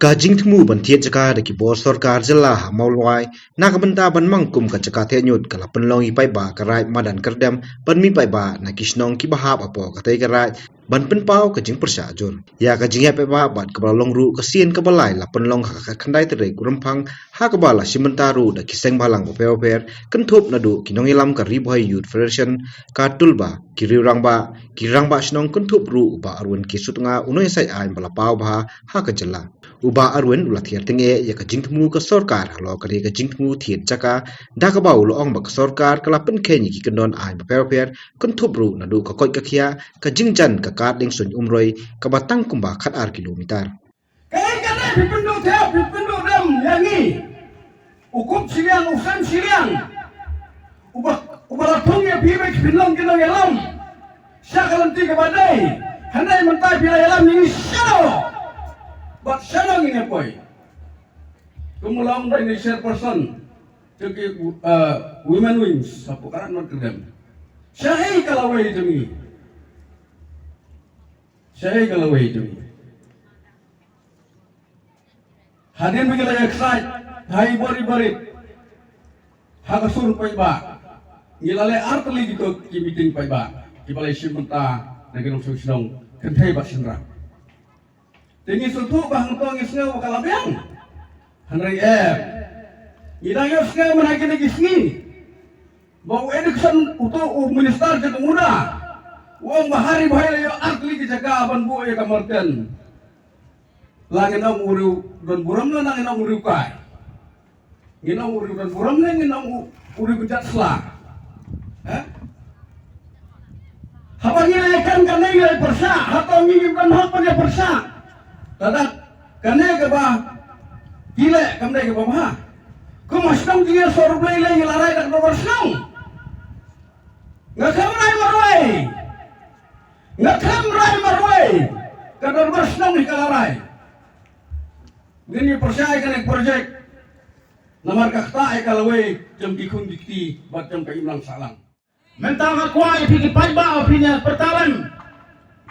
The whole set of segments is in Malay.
Kajing temu ban tiet jaka de ki bor sarkar jala ha maulwai na ka banta ban mangkum ka jaka the nyut kala penlong ipai ba karai madan kerdem ban mi pai ba na kisnong ki bahap apo ka tai karai ban pen pau ka jing persa jur ya ka jing pai ba ban ka long ru ka sien ka balai la penlong ka khandai te kuram phang ha ka bala simentaru da kiseng balang ko per kan thop na du kinong ilam ka ri boy youth federation ka tulba ki rang ba snong kan thop ru ba arun ki sutunga unoi sai ai bala pau ba ha ka jala uba arwen ula thiar tinge ya ka jingtmu ka sarkar halo ka ka jingtmu thiet chaka da ka baul ong ba ka sarkar kala pen khenyi ki kendon ai ba per kun thubru na du ka koi ka khia ka jingjan ka ka ding sun umroi ka batang kumba khat ar kilometer kaya kana pipindo theo pipindo dam yangi ukup siliang usan siliang ubah tung ya pibe pinlong kinong yalam syakalanti ka badai handai mentai pila yalam ni shadow but shadow ini apa? Kemulang dari chairperson jadi women wings apa karat not kedem. Syahai kalawai jemi. Syahai kalawai jemi. Hadirin begala excited, hai bari hagasun pai ba. Ngilale artli dito ki meeting pai ba. Ki balai simenta naging susunong kentai ba sinra. Tinggi sutu bahang to ngisnga wakalabiang. Hanrai idang ngisnga menagi ngisngi. Bau eduksan utu minister jatuh muda. Uang bahari bahaya yo artli dijaga aban bu ya kamarten. Lagi nang uriu dan buram na nang nang uriu kai. Nginang uriu dan buram na nginang uriu bejat sela. Hapa ngilekan kanai nilai persa, atau ngingimkan hapa dia persa. Tadak kanai ke bah gile kanai ke bah ko masnang dia soru blai lai larai dak nomor snang ngakam rai marwai kadar masnang ni kalarai ini percaya kan projek namar kakta ai kalawai jam dikun dikti bat jam kai ulang salang mentang akuai pigi paiba opinya pertalan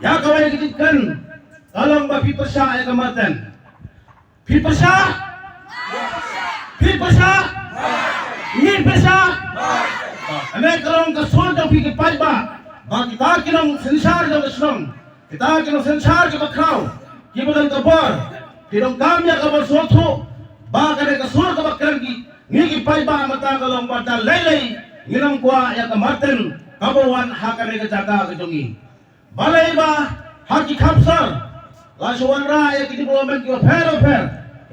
ya kawai kitkan Alam ba pipasa ay kamatan? Pipasa? Ngin pasa? Ane karong kasod ang pikipay ba? Kita kinong sensar ng asnong. Kita kinong sensar ka bakraw. Kibalang kabor. Kinong kamya ka balsoto. Baka na kasod ka bakranggi. Ngikipay ba ang matagalong bata laylay. Nginang kwa ay kamatan. Kabawan haka na kajaga kajongi. Balay ba? Haki kapsar. Lasuan ra yang development ke fair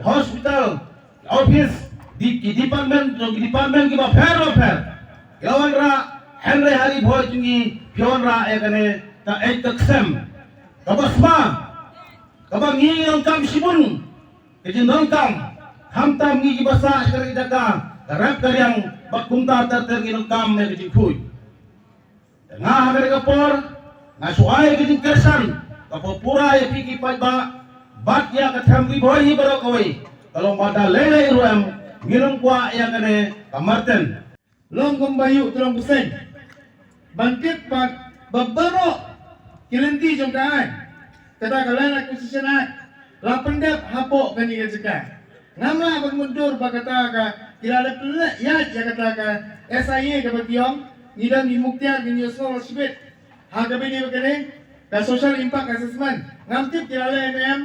hospital office di department ke fair kawan ra Henry hari boy tungi kawan ra yang kene ta taksem kabasma kabang ngiyong kam sibun kejendong kam hamtam ngi basa sekali jaga karap karyang bakumta terginong kam ne kejipui ngah mereka por ngasuai kejing kersan kapopura ya piki paiba bat ya katamri boy baro kawai kalau pada lele ruam ngirong kwa ya kane kamarten long kumbayu tulong puseng bangkit bat babaro kilenti jong kai kada kalana kusisana lapendap hapo kani gajaka ngama bang mundur bakata ka kilala pula ya kata ka SIA ka bationg ngidang imuktian ni yosol sibet hagabe ni bakane the social impact assessment ngamtip kilala MM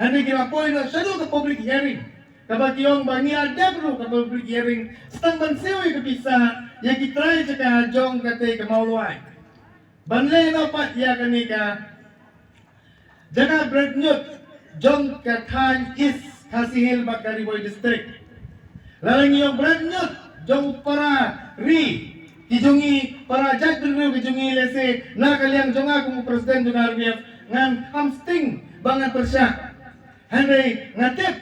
hani gilapoy na siya ka public hearing kapag yung bangi ada perlu ka public hearing setang bansewi kapisa yang kitry sa kahajong kate kamauluay banle na pat ya kanika jaga Bradnyut jong kathan is Kasihil Bakariboy district lalang yung Bradnyut jong para ri kijungi para jadul kijungi lese na kaliang jonga kung presiden jong RBF ngan hamsting bangan persya Henry ngatip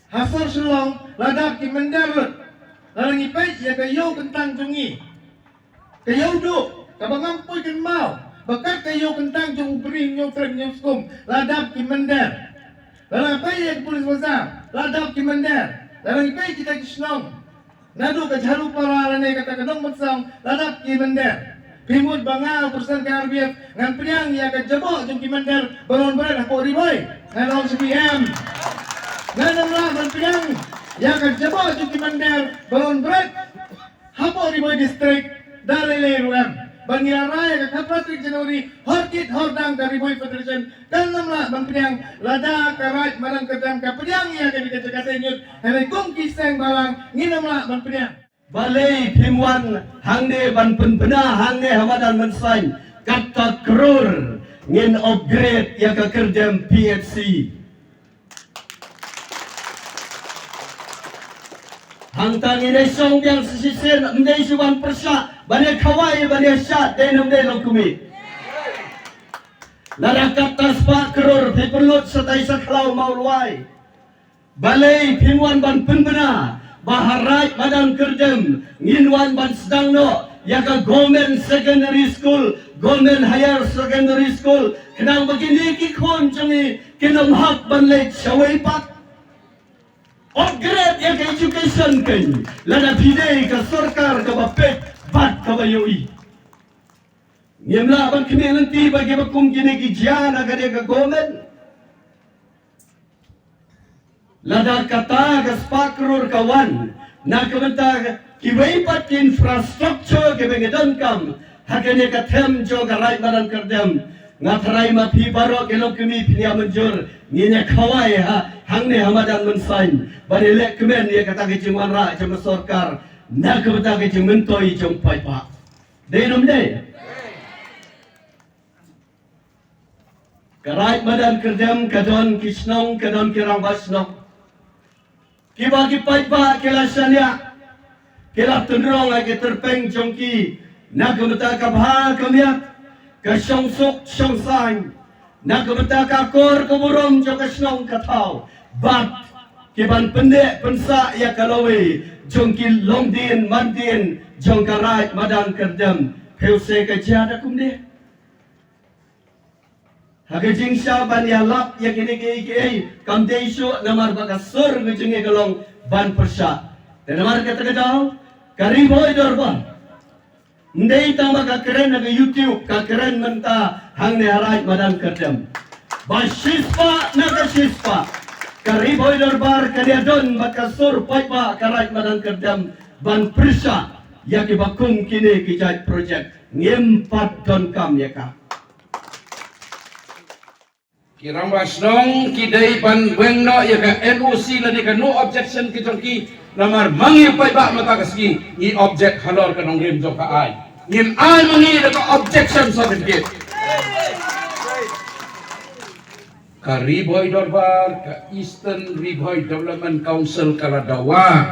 hasor sulong ladap ki mendarut lalang ipay ya kayo kentang jungi kayo do kabangampoy kan mau bakat kayo kentang jong bring nyo trem nyo skum ladap ki mendar lalang ipay ya pulis wasa ladap ki mendar lalang ipay kita kisnong nado ka jaru para lanay kata kadong magsang ladap ki mender pimud banga persen ka RBF ngan priang ya ka jabo jong ki mender baron baran ako riboy ngan CBM Ganamlah berpinang yang akan jebol cuci mandel bangun berat habo di boy distrik dari leruang Bangiran Raya ke Patrick Januari Horkit Hordang dari Boy Federation Ganamlah berpinang lada karat marang kedam kapediang yang akan dikata-kata nyut hari kongkis yang balang nginamlah berpinang Balai Pimwan hangde ban penbena hangde hamadan mensain kata krur ngin upgrade ya ke kerjam PFC hangtang ini song yang sisir mendai suwan persya banyak kawai banyak syat dan mendai lokumi larakat taspa krur pipelut setai saklau maulwai Balai Pimwan ban penbena Baharai Badan Kerdem Nginwan Ban Sedangno Yaka Government Secondary School Government Higher Secondary School Kenang begini kikon jangi Kenang hak ban leit syawai pak Upgrade yaka education kan Lada pidai ka sarkar ka bapet Bat ka bayoi Nyemla ban kemi nanti bagi bakum kini kijian agar dia ka government Lada kata gaspakrur kawan nak kebenta kibaipat infrastruktur kebengedan kam hakane katem jo garai badan kerdem ngatarai ma pi baro kelo kemi pinya menjur ngine kawai ha hangne hamadan mensain badile kemen ye kata ke jingwan ra jam sarkar nak kebenta ke jingmentoi jom pai pa denom de garai badan kerdem kadon kisnong kadon kirang basnong Kibagi paipa kelasanya kela tendrong lagi terpeng jongki nak kebeta kabha kamiat ke songsuk songsang nak kebeta kakor keburung jong kesnong katau bat kiban pendek pensa ya kalawe jongki longdin mandin jong karai madan kerdem peuse ke jada kumde Haga jingsha ban ya lap ya kini ke kamde isu namar baka sur ngejenge galong ban persya. Dan namar kata kedau kariboy dorban. Ndai tama ka keren naga YouTube ka keren menta hangne harai madan kerdem. Bashispa naga shispa. Kariboy dorbar kadiadon baka sur paipa karai madan kerdem ban persya ya ki bakum kini kijai project ngempat don kam ya ka. Kirang wasnong kidai ban wengno ya ka NOC lani ka no objection ki jongki namar mangi pai ba mata kaski ni object halor ka nong rim jong ka ai ngin ai mangi da ka objection certificate ka Riboy Dorbar ka Eastern Riboy Development Council Kaladawa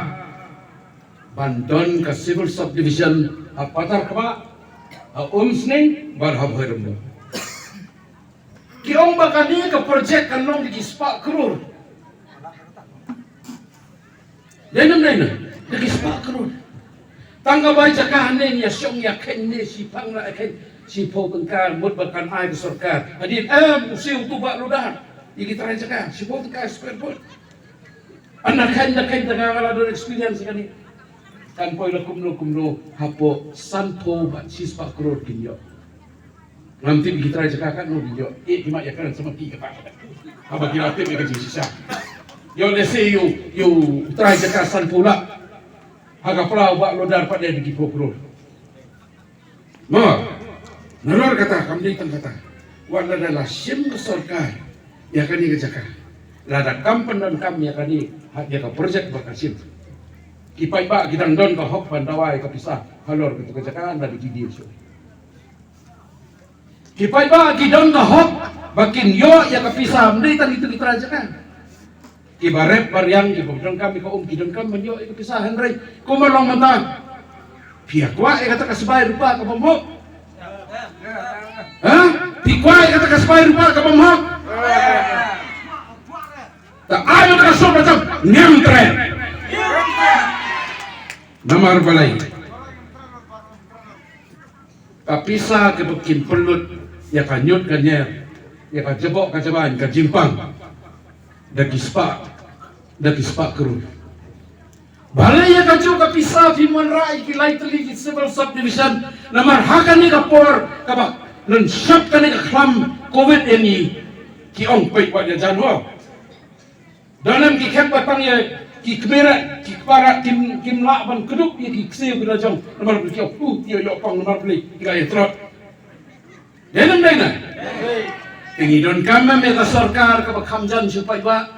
Bandon ka Civil Subdivision apatar kama umsning barhabhoy rumbo Kiong bakani ka project kanong di Gispa Krur. Denam di Gispa Krur. Tangga bay jakahanin ya syong ya kenne si pang na ken si po kan mut bakan ai sarkar. Adin usiu tu ba ludan. Igi try jaka si po ka square foot. Anak kan tengah do experience kani. Kan poy lakum hapo santo ba Gispa Krur kinyo. Nanti kita raja kakak no video, cuma ya kan sama tiga pak. Apa kira tim yang kecil sisa? Yo lesi yo try jakasan pula. Agak pelau buat lodar pada di Kipro. No, nalor kata kami tang kata. Wala adalah sim kesorkar. Ya kan ini kejaka. Lada kampen dan kami ya kan ini ya ka project bakasim. Kipai pak kita don ka hok pandawai kapisah. Halor kejakaan dari video so. Kipai ba kidon ka hok bakin yo ya kapisah mendai tan itu diterajakan. Kibarep baryang kidon kami ka kidon kami yo kapisah henry kumalong mata. Pia kwa kata kasbay rupa ka pamhok. Ha? Pikwa kata kasbay rupa ka pamhok. Ta ayo ka so macam nyamtre. Namar balai. Kapisah ke bakin pelut ya kanyut kanyer ya ka jebok ka jaban ka jimpang dagi spa Krur balai ya ka ka pisa Pimwan Rai kilai teli civil subdivision namar hakan ni ka por ka ba nan syap ka ni ka klam covid ini ki ong pai wa janwa dalam ki khép batang ya ki kamera ki para kim la ban keduk ya ki kseu kita jong nomor beli kau dia yo pang nomor beli tiga trot denam dena Pengidon kami meta sarkar ke bakhamjan supaya